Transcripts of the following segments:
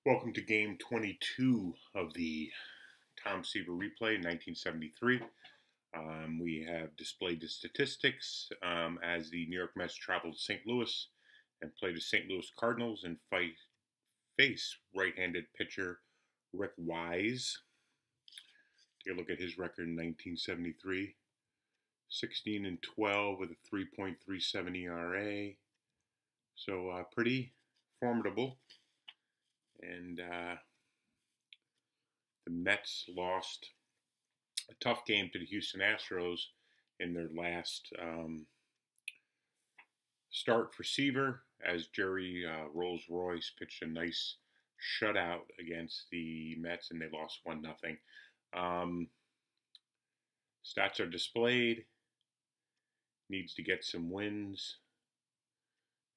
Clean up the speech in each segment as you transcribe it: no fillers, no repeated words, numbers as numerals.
Welcome to game 22 of the Tom Seaver replay, 1973. We have displayed the statistics as the New York Mets traveled to St. Louis and played the St. Louis Cardinals and face right-handed pitcher Rick Wise. Take a look at his record in 1973. 16-12 with a 3.37 ERA. So pretty formidable. And the Mets lost a tough game to the Houston Astros in their last start for Seaver, as Jerry Rolls-Royce pitched a nice shutout against the Mets, and they lost 1-0. Stats are displayed. Needs to get some wins.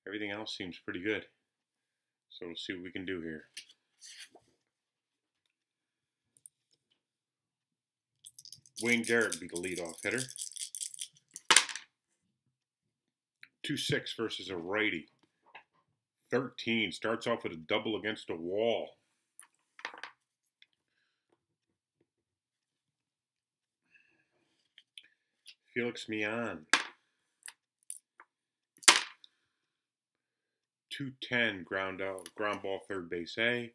Everything else seems pretty good. So we'll see what we can do here. Wayne Garrett will be the leadoff hitter. 2-6 versus a righty. 13 starts off with a double against a wall. Felix Mian. 2-10 ground ball third base A.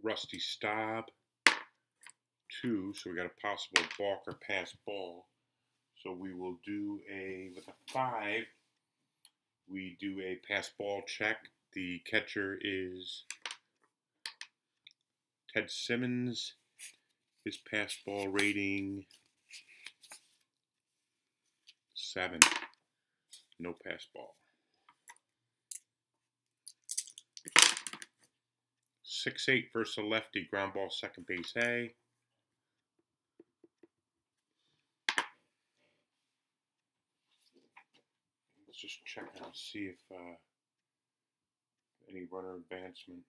Rusty Staub. 2, so we got a possible balk or pass ball. So we will do with a 5, we do a pass ball check. The catcher is Ted Simmons. His pass ball rating 7. No pass ball. 6-8 versus a lefty, ground ball second base A. Let's just check out and see if any runner advancement.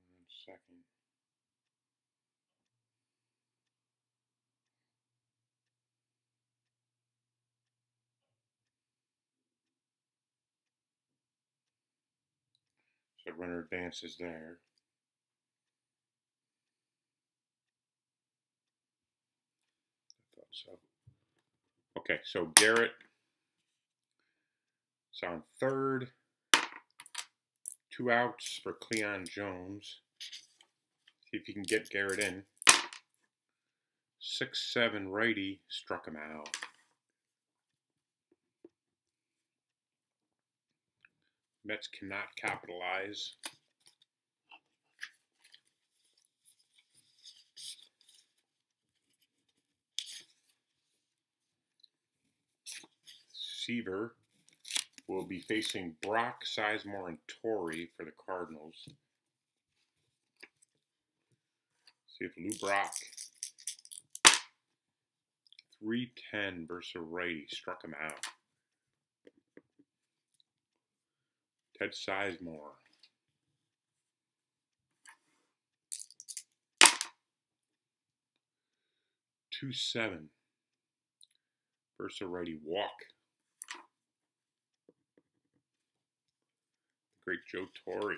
1 second. So runner advances there. I thought so. Okay, so Garrett is on third. 2 outs for Cleon Jones. See if you can get Garrett in. 6-7 righty, struck him out. Mets cannot capitalize. Seaver will be facing Brock, Sizemore, and Torrey for the Cardinals. See if Lou Brock, 3-10 versus a righty, struck him out. Ted Sizemore. 2-7 versus a righty, walk. Great Joe Torre.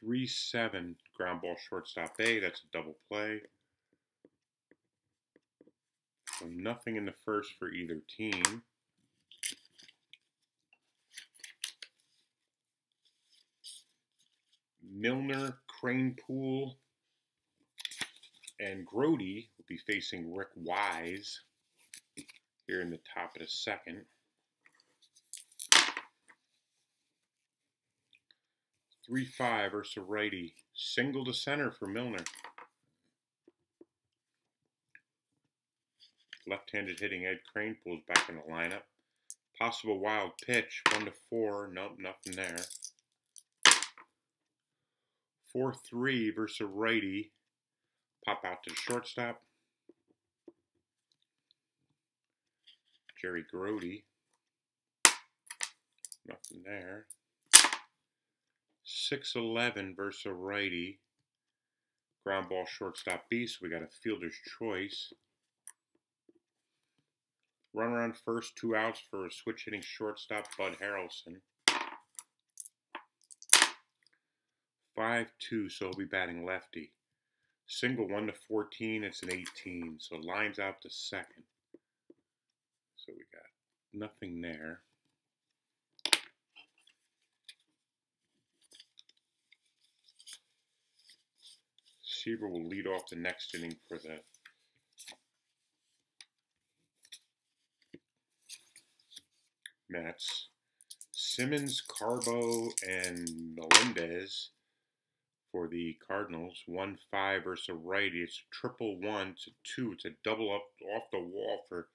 3-7 ground ball shortstop A. That's a double play. So nothing in the first for either team. Milner, Cranepool, and Grody will be facing Rick Wise here in the top of the second. 3-5 versus a righty. Single to center for Milner. Left-handed hitting Ed Cranepool is back in the lineup. Possible wild pitch, 1-4. Nope, nothing there. 4-3 versus a righty. Pop out to the shortstop. Jerry Grody. Nothing there. 6-11 versus a righty. Ground ball shortstop B, so we got a fielder's choice. Runner on first, 2 outs for a switch hitting shortstop, Bud Harrelson. 5-2, so he'll be batting lefty. Single 1-14, it's an 18, so lines out to second. So we got nothing there. Seaver will lead off the next inning for the Mets. Simmons, Carbo, and Melendez for the Cardinals. 1-5 versus a righty. It's 1-1 to 2. It's a double up off the wall for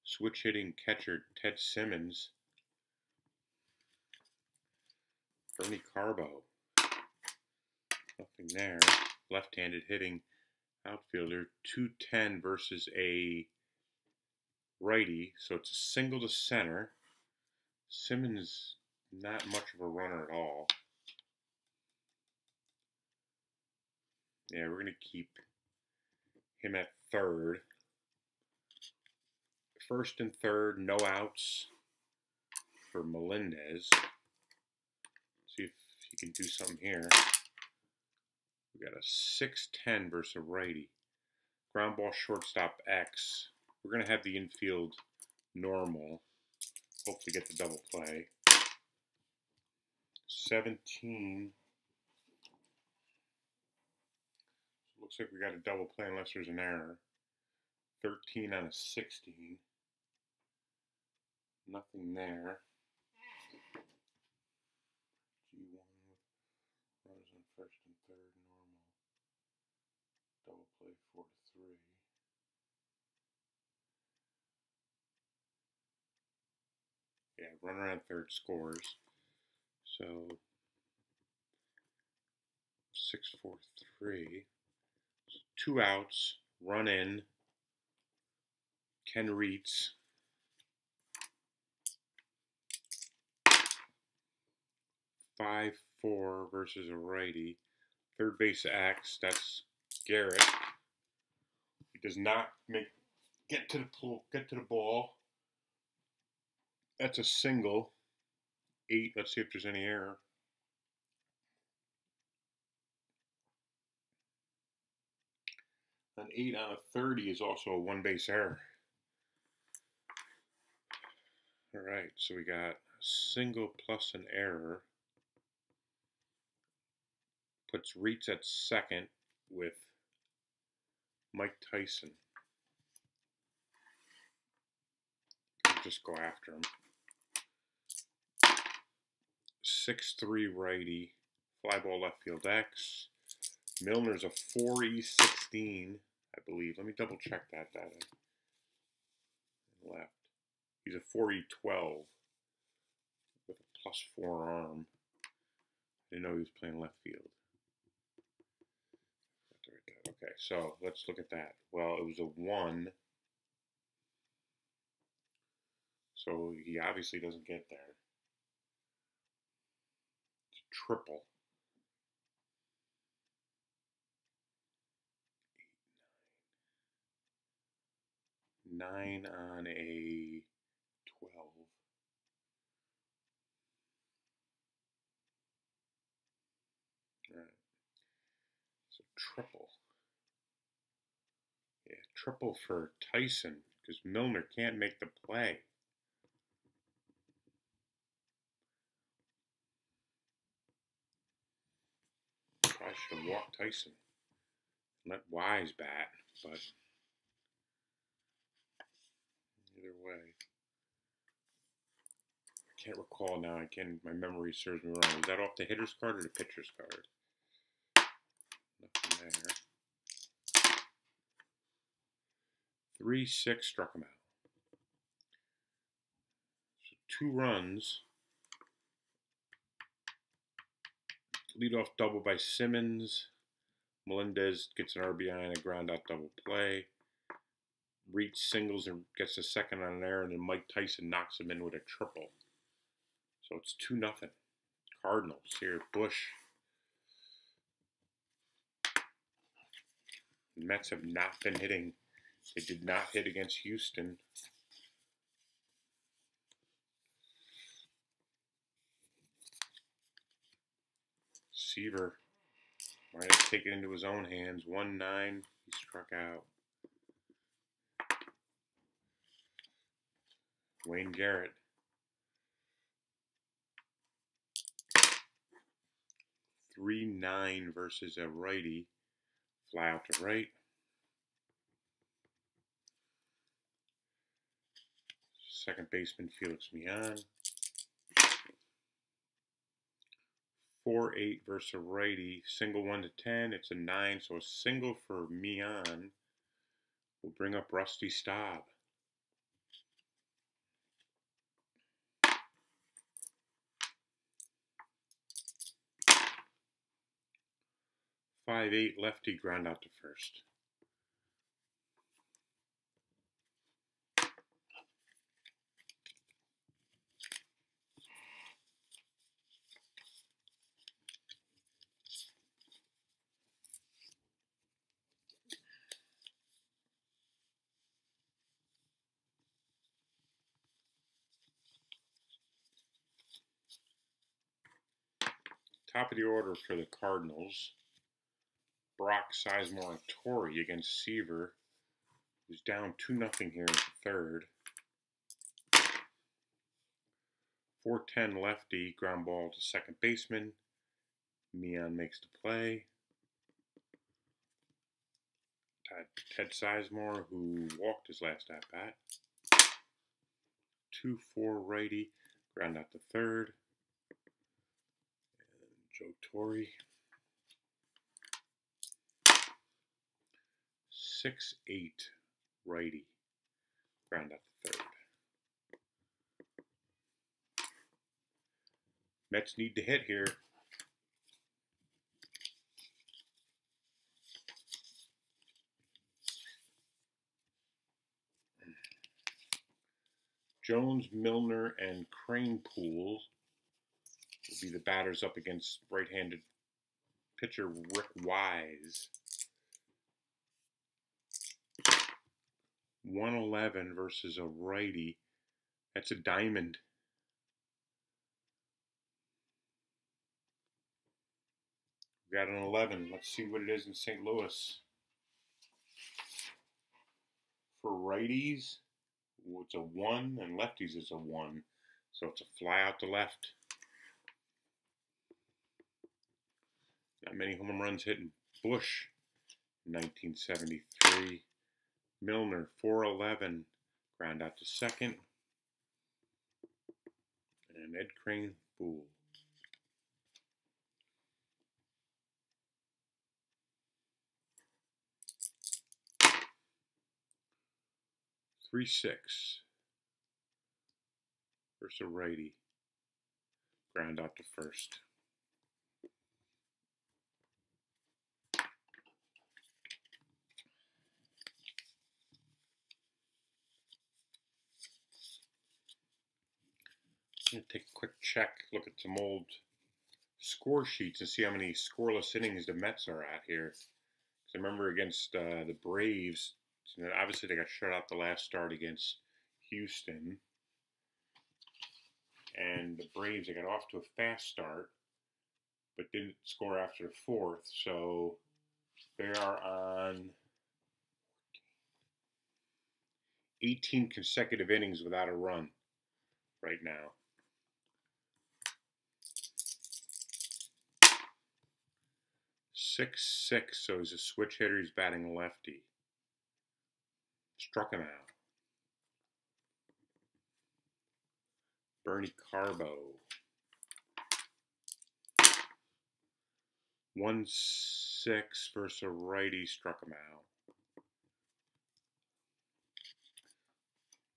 switch hitting catcher Ted Simmons. Bernie Carbo. Nothing there. Left-handed hitting outfielder. 2-10 versus a righty. So it's a single to center. Simmons, not much of a runner at all. Yeah, we're going to keep him at third. First and third, no outs for Melendez. See if he can do something here. We got a 6-10 versus a righty. Ground ball shortstop X. We're going to have the infield normal. Hopefully get the double play. 17. Looks like we got a double play unless there's an error. 13 on a 16. Nothing there. G1 with runners on first and third, normal. Double play 4-3. Yeah, runner on third scores. So 6-4-3. 2 outs, run in. Ken Reitz. 5-4 versus a righty. Third base X, that's Garrett. He does not get to the ball. That's a single. 8. Let's see if there's any error. An 8 on a 30 is also a 1-base error. All right, so we got a single plus an error. Puts Reitz at second with Mike Tyson. Just go after him. 6-3 righty. Fly ball left field X. Milner's a 4E16, I believe. Let me double check that data. Left. He's a 4E12 with a +4 arm. I didn't know he was playing left field. Okay, so let's look at that. Well, it was a 1. So he obviously doesn't get there. It's a triple. 9 on a 12. All right. So triple. Yeah, triple for Tyson because Milner can't make the play. I should have walked Tyson. Let Wise bat, but either way. I can't recall now. My memory serves me wrong. Was that off the hitter's card or the pitcher's card? Nothing there. 3-6 struck him out. So 2 runs. Leadoff double by Simmons. Melendez gets an RBI and a ground out double play. reach singles and gets a second on there, and then Mike Tyson knocks him in with a triple. So it's 2-0. Cardinals here. Bush. The Mets have not been hitting. They did not hit against Houston. Seaver might have taken it into his own hands. 1-9. He struck out. Wayne Garrett. 3-9 versus a righty. Fly out to right. Second baseman Felix Millan. 4-8 versus a righty. Single 1-10. It's a 9, so a single for Millan will bring up Rusty Staub. Five-8 lefty, ground out to first. Top of the order for the Cardinals. Brock, Sizemore, and Torrey against Seaver, who's down 2-0 here in the third. 4-10 lefty, ground ball to second baseman. Millan makes the play. Ted Sizemore, who walked his last at-bat. 2-4 righty, ground out to third. And Joe Torre. 6-8 righty, ground out to third. Mets need to hit here. Jones, Milner, and Cranepool will be the batters up against right-handed pitcher Rick Wise. 111 versus a righty. That's a diamond. We got an 11. Let's see what it is in St. Louis. For righties, it's a 1, and lefties is a 1. So it's a fly out to left. Not many home runs hitting. Bush, 1973. Milner, 411, ground out to second. And Ed Cranepool. Three six versus a righty. Ground out to first. I'm going to take a quick check, look at some old score sheets and see how many scoreless innings the Mets are at here. Because I remember against the Braves, obviously they got shut out the last start against Houston. And the Braves, they got off to a fast start, but didn't score after the fourth. So they are on 18 consecutive innings without a run right now. 6-6, so he's a switch hitter. He's batting lefty. Struck him out. Bernie Carbo. 1-6 versus a righty, struck him out.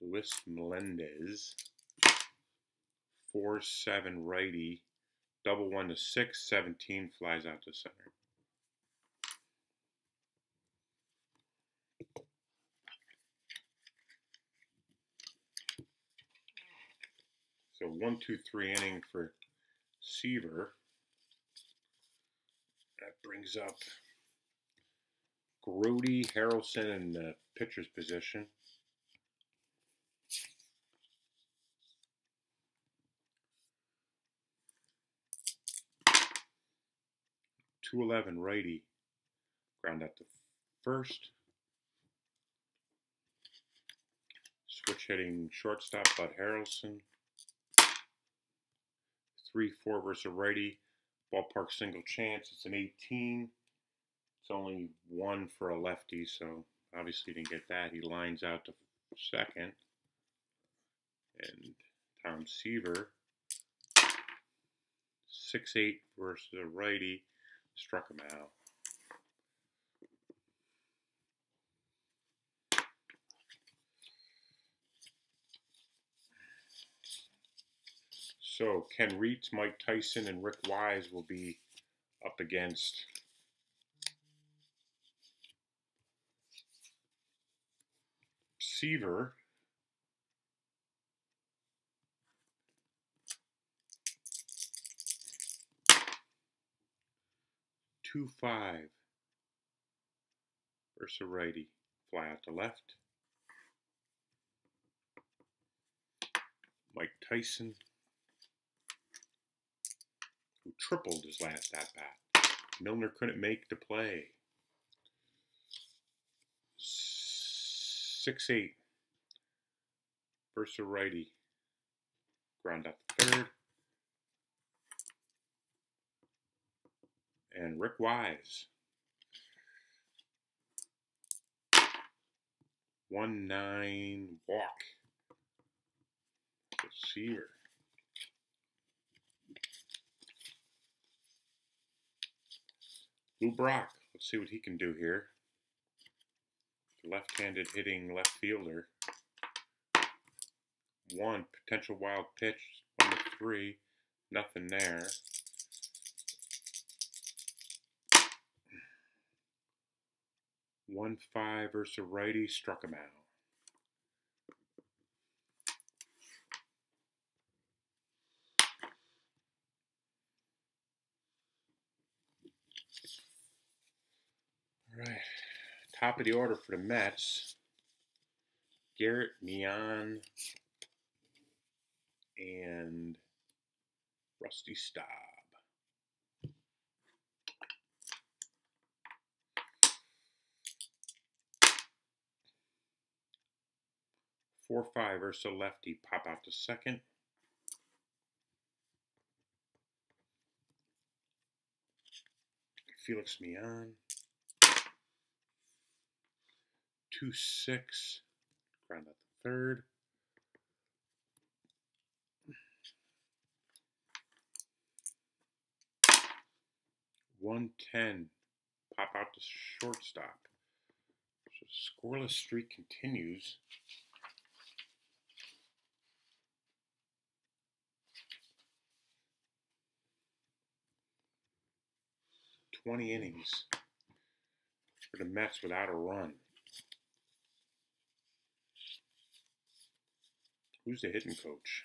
Luis Melendez. 4-7 righty. Double 1 to 6, 17 flies out to center. So 1-2-3 inning for Seaver. That brings up Grody, Harrelson in the pitcher's position. 2-11 righty. Ground out to first. Switch hitting shortstop Bud Harrelson. 3-4 versus a righty. Ballpark single chance. It's an 18. It's only 1 for a lefty, so obviously didn't get that. He lines out to second. And Tom Seaver, 6-8 versus a righty, struck him out. So Ken Reitz, Mike Tyson, and Rick Wise will be up against Seaver. Two 5 versus a righty. Fly out to left. Mike Tyson, who tripled his last at-bat. Milner couldn't make the play. 6-8 versus a righty. Ground out to third. And Rick Wise, 1-9 walk. Seaver. Lou Brock, let's see what he can do here. Left-handed hitting left fielder. 1 potential wild pitch, 1-3, nothing there. 1-5 versus a righty, struck him out. All right, top of the order for the Mets. Garrett, Neon, and Rusty Staub. Four 5 versus a lefty. Pop out to second. Felix Neon. 2-6. Ground out the third. 1-10. Pop out to shortstop. So scoreless streak continues. 20 innings for the Mets without a run. Who's the hitting coach?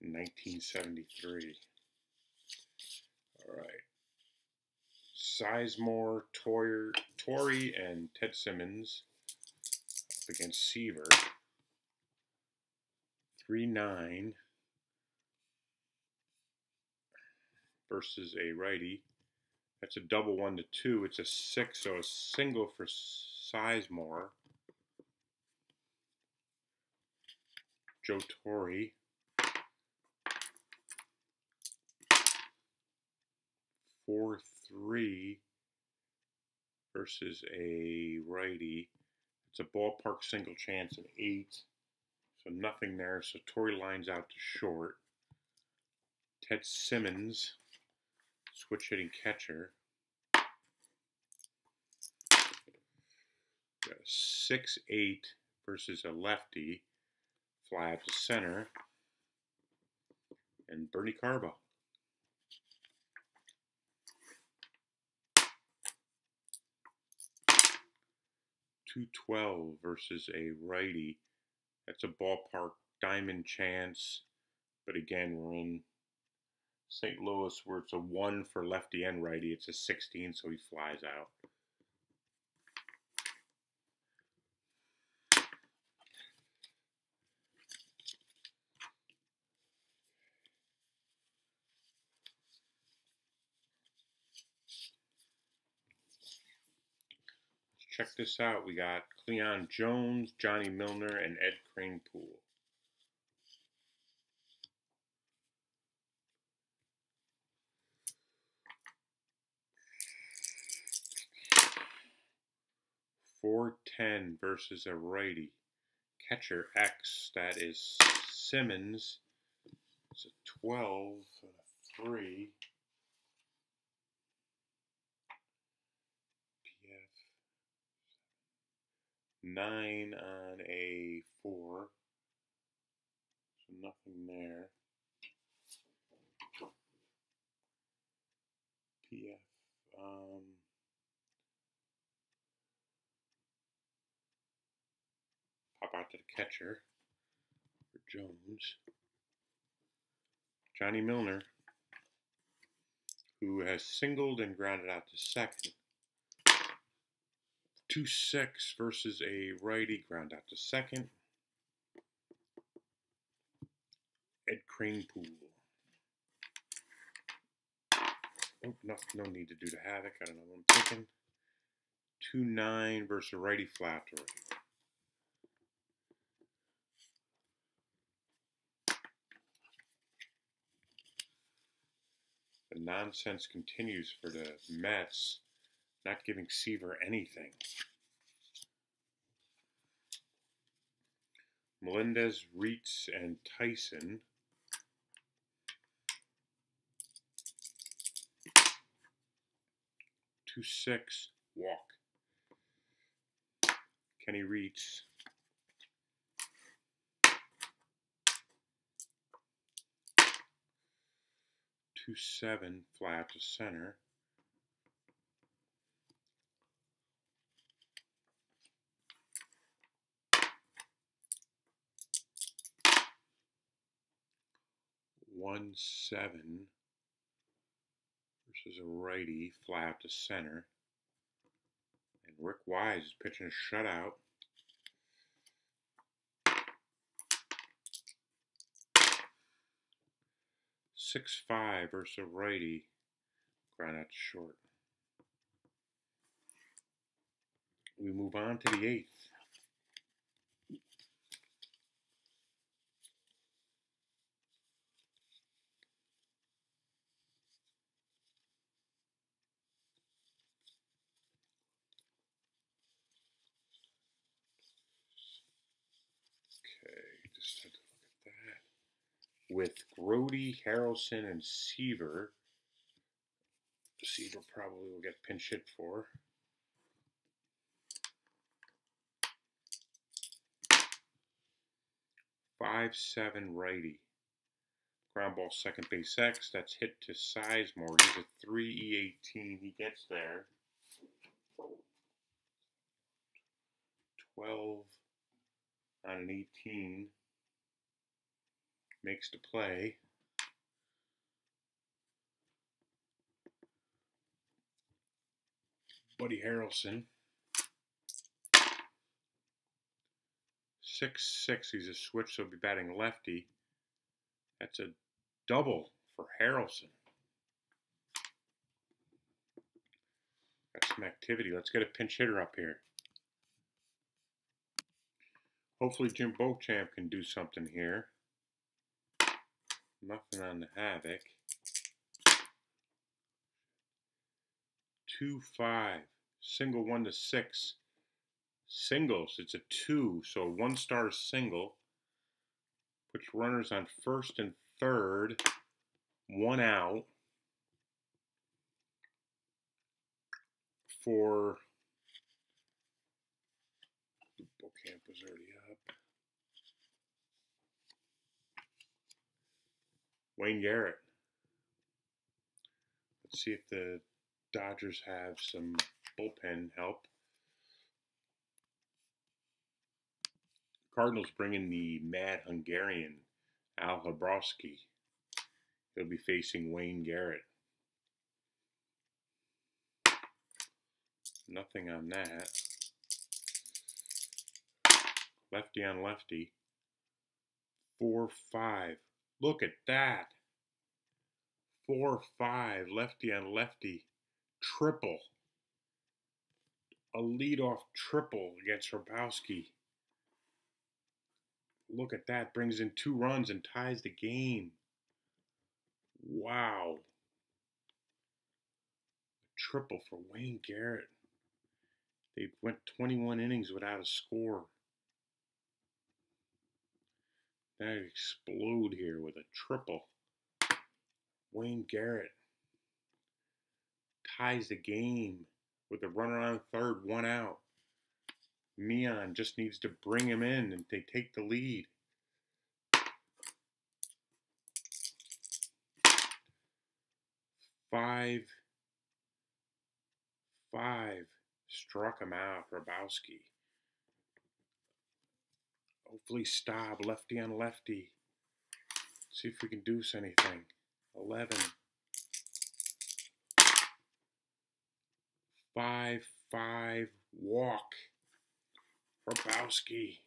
In 1973. All right. Sizemore, Torrey, and Ted Simmons up against Seaver. 3-9 versus a righty. That's a double 1-2. It's a 6, so a single for Sizemore. Joe Torre. 4-3 versus a righty. It's a ballpark single chance, an 8. So nothing there. So Torrey lines out to short. Ted Simmons, switch hitting catcher. Got a 6-8 versus a lefty. Fly out to center. And Bernie Carba. 2-12 versus a righty. That's a ballpark diamond chance. But again, we're in St. Louis where it's a 1 for lefty and righty. It's a 16, so he flies out. Check this out. We got Cleon Jones, Johnny Milner, and Ed Kranepool. .410 versus a righty. Catcher X, that is Simmons. It's a 12 and a 3. PF 9 on a 4. So nothing there. PF pop out to the catcher for Jones. Johnny Milner, who has singled and grounded out to second. 2-6 versus a righty, ground out to second. Ed Kranepool. Oh, no need to do the havoc. I don't know what I'm thinking. 2-9 versus a righty, flat to right. The nonsense continues for the Mets, not giving Seaver anything. Melendez, Reitz, and Tyson. .26 walk. Kenny Reitz. .27 fly out to center. .17 versus a righty, fly out to center. And Rick Wise is pitching a shutout. .65 versus a righty, ground out to short. We move on to the 8th. Okay, just had to look at that. With Grody, Harrelson, and Seaver. Seaver probably will get pinch hit for. .57 righty. Ground ball second base X. That's hit to Sizemore. He's a 3 E18. He gets there. 12 on an 18. Makes the play. Buddy Harrelson. 6'6". He's a switch, so he'll be batting lefty. That's a double for Harrelson. Got some activity. Let's get a pinch hitter up here. Hopefully Jim Beauchamp can do something here. Nothing on the havoc. 2-5. Single 1 to 6. Singles. It's a 2, so a 1-star single. Puts runners on first and third. 1 out. For Beauchamp was already up. Wayne Garrett. Let's see if the Dodgers have some bullpen help. Cardinals bring in the Mad Hungarian, Al Habrowski. He'll be facing Wayne Garrett. Nothing on that. Lefty on lefty. 4-5. Look at that. 4-5. Lefty on lefty. Triple. A leadoff triple against Habrowski. Look at that. Brings in 2 runs and ties the game. Wow. Triple for Wayne Garrett. They went 21 innings without a score. That explode here with a triple. Wayne Garrett ties the game with a runner on third, 1 out. Mian just needs to bring him in and they take the lead. 5-5. Struck him out, Habrowski. Hopefully Staub, lefty on lefty. See if we can deuce anything. 11. 5-5 walk. Habrowski.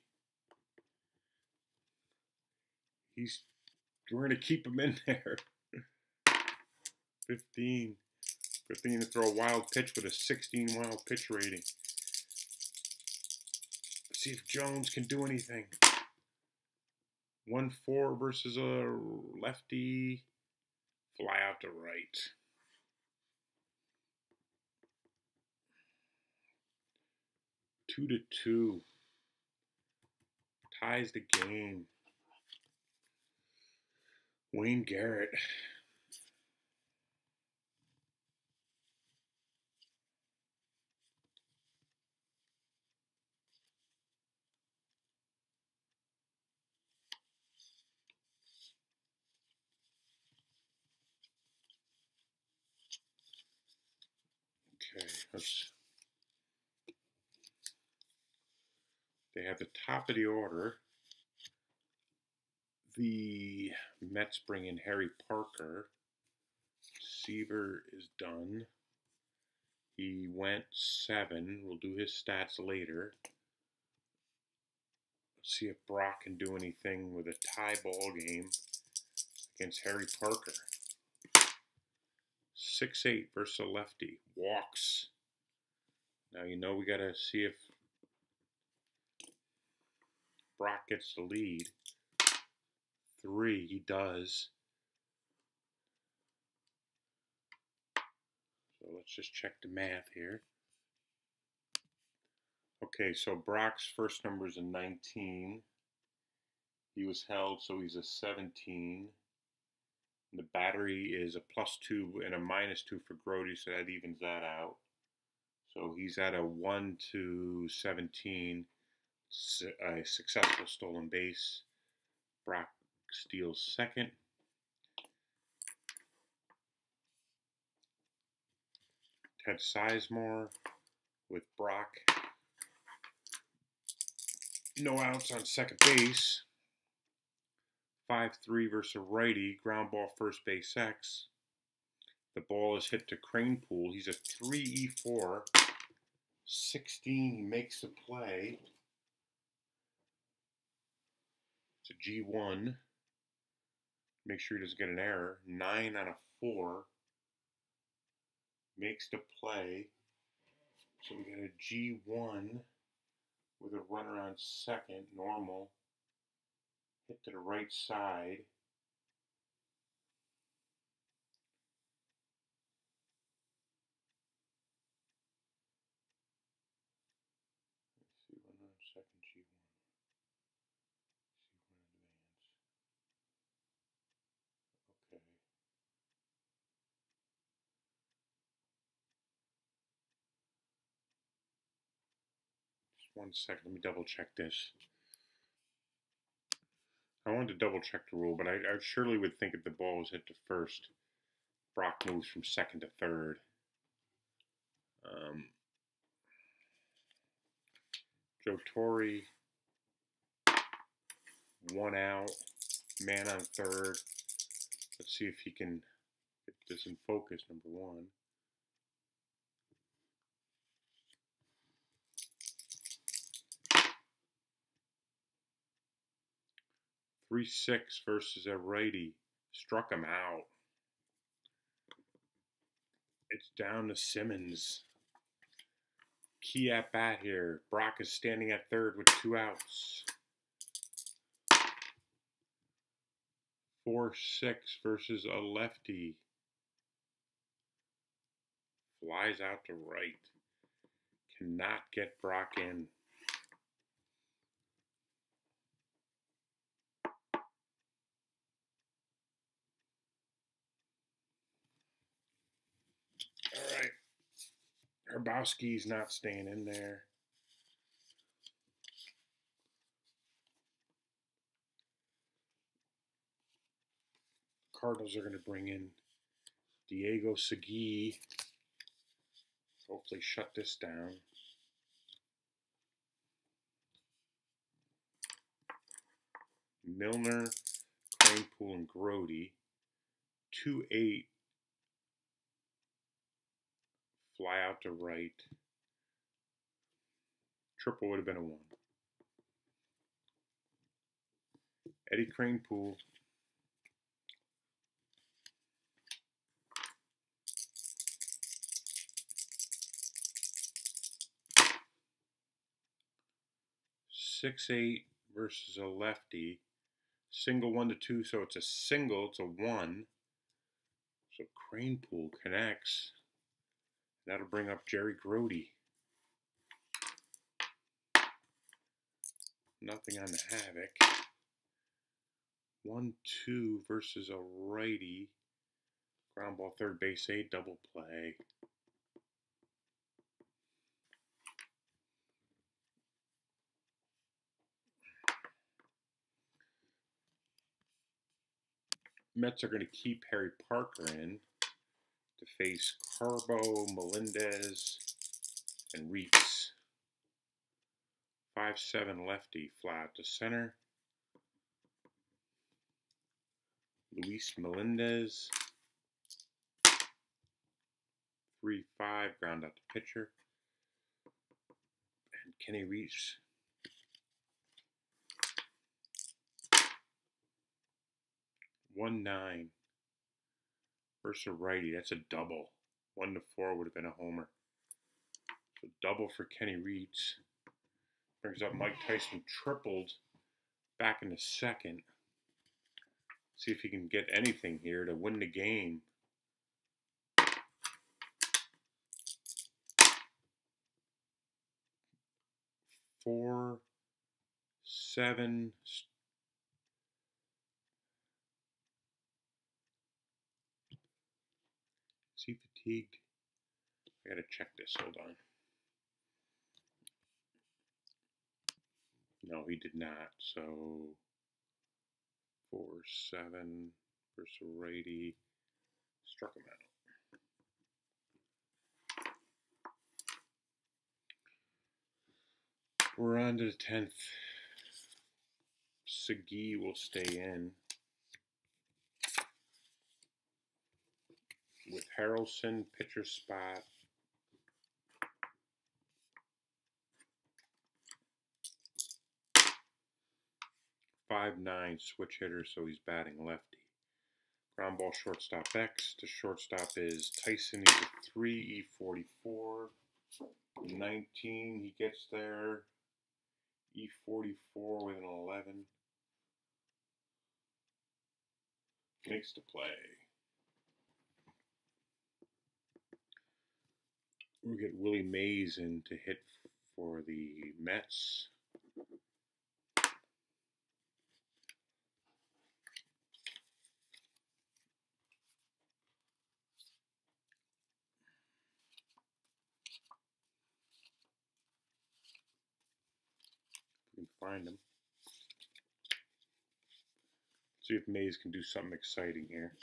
We're gonna keep him in there. 15. Good thing to throw a wild pitch with a 16 wild pitch rating. Let's see if Jones can do anything. 1-4 versus a lefty. Fly out to right. 2-2. Ties the game. Wayne Garrett. Okay, they have the top of the order. The Mets bring in Harry Parker. Seaver is done. He went 7. We'll do his stats later. Let's see if Brock can do anything with a tie ball game against Harry Parker. 6-8 versus a lefty. Walks. Now you know we got to see if Brock gets the lead. 3, he does. So let's just check the math here. Okay, so Brock's first number is a 19. He was held, so he's a 17. The battery is a +2 and a -2 for Grody, so that evens that out. So he's at a 1-17. A successful stolen base. Brock steals second. Ted Sizemore with Brock. No outs on second base. 5-3 versus a righty. Ground ball first base X. The ball is hit to Cranepool. He's a 3-4. 16. He makes the play. It's a G1. Make sure he doesn't get an error. 9 on a 4. Makes the play. So we got a G1 with a runner on second. Normal. Hit to the right side. Let's see, runner on second, G1. C1 advance. Okay. Just 1 second. Let me double check this. I wanted to double check the rule, but I surely would think if the ball was hit to first, Brock moves from second to third. Joe Torre, 1 out. Man on third. Let's see if he can get this in focus, number one. 3-6 versus a righty. Struck him out. It's down to Simmons. Key at bat here. Brock is standing at third with 2 outs. 4-6 versus a lefty. Flies out to right. Cannot get Brock in. All right. Herbowski's not staying in there. Cardinals are going to bring in Diego Segui. Hopefully shut this down. Milner, Cranepool, and Grody. 2-8. Fly out to right. Triple would have been a 1. Eddie Cranepool. (6-8) versus a lefty. Single 1-2, so it's a single. It's a 1. So Cranepool connects. That'll bring up Jerry Grody. Nothing on the Havoc. 1-2 versus a righty. Ground ball, third base, a double play. Mets are going to keep Harry Parker in to face Carbo, Melendez, and Reeves. 5-7 lefty, fly out to center. Luis Melendez. 3-5, ground out to pitcher. And Kenny Reeves. 1-9 versus a righty. That's a double. 1-4 would have been a homer. So double for Kenny Reeves. Brings up Mike Tyson tripled back in the second. See if he can get anything here to win the game. Four, 7. Is he fatigued? I gotta check this. Hold on. No, he did not. So 4-7 versus a righty. Struck him out. We're on to the 10th. Segui will stay in with Harrelson, pitcher spot. 5-9 switch hitter, so he's batting lefty. Ground ball, shortstop X. The shortstop is Tyson. He's a 3, E44. 19, he gets there. E44 with an 11. Makes the play. We'll get Willie Mays in to hit for the Mets. We can find him. See if Mays can do something exciting here.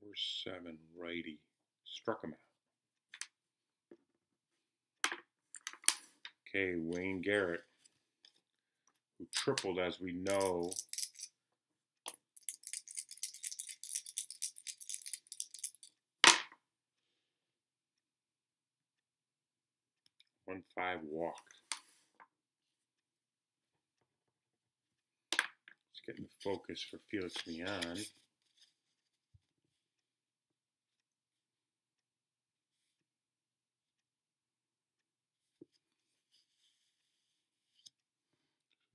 4-7 righty. Struck him out. Okay, Wayne Garrett, who tripled, as we know. One 5 walk. Let's get in the focus for Felix Mian.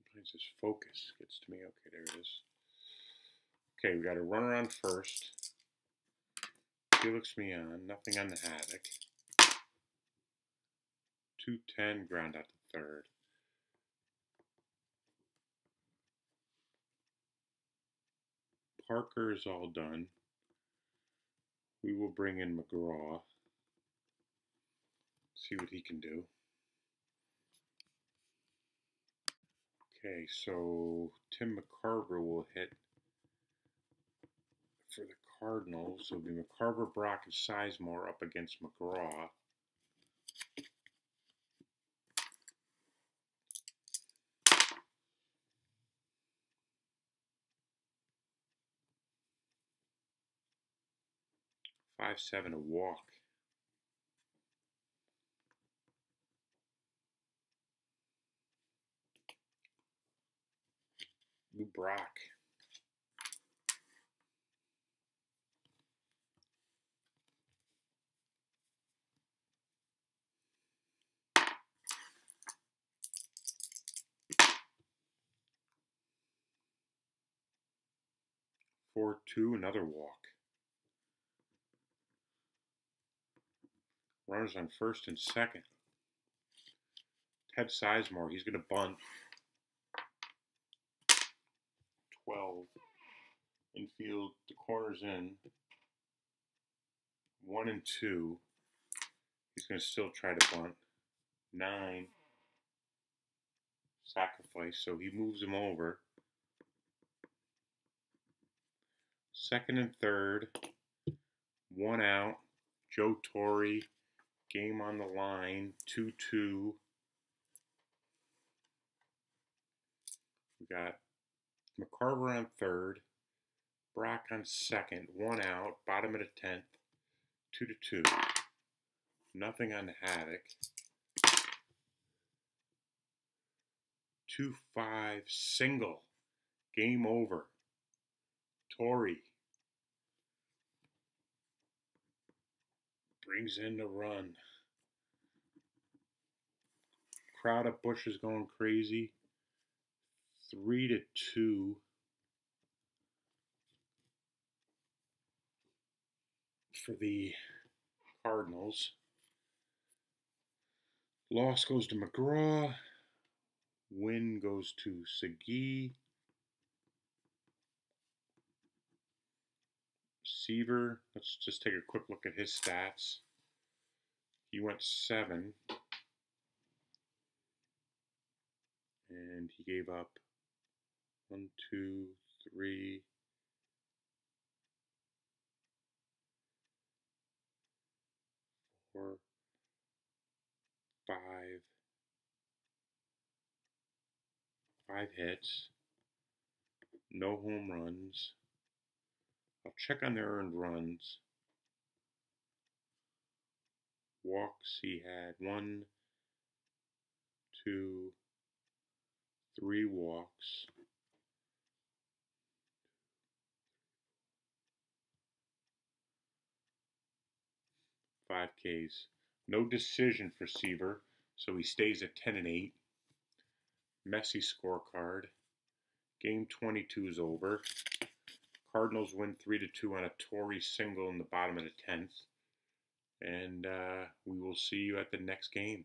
Sometimes this focus gets to me. Okay, there it is. Okay, we got a runner on first. Felix Mian, nothing on the Havoc. 2-10, ground out to third. Parker is all done. We will bring in McGraw. See what he can do. Okay, so Tim McCarver will hit for the Cardinals. It'll be McCarver, Brock, and Sizemore up against McGraw. Five, 7, a walk. Lou Brock. Four, 2, another walk. Runners on first and second. Ted Sizemore, he's going to bunt. 12. Infield, the corner's in. 1 and 2. He's going to still try to bunt. 9. Sacrifice, so he moves him over. Second and third. 1 out. Joe Torre, game on the line. 2-2. We got McCarver on third. Brock on second. 1 out. Bottom of the 10th. 2-2. Nothing on the Havoc. 2-5 single. Game over. Torre brings in the run. Crowd at Busch is going crazy. 3-2. For the Cardinals. Loss goes to McGraw. Win goes to Segui. Seaver, let's just take a quick look at his stats. He went 7. And he gave up 1, 2, 3, 4, 5. 5 hits. No home runs. I'll check on their earned runs. Walks, he had 1, 2, 3 walks. 5 Ks. No decision for Seaver, so he stays at 10 and 8. Messy scorecard. Game 22 is over. Cardinals win 3-2 on a Torre single in the bottom of the 10th. And we will see you at the next game.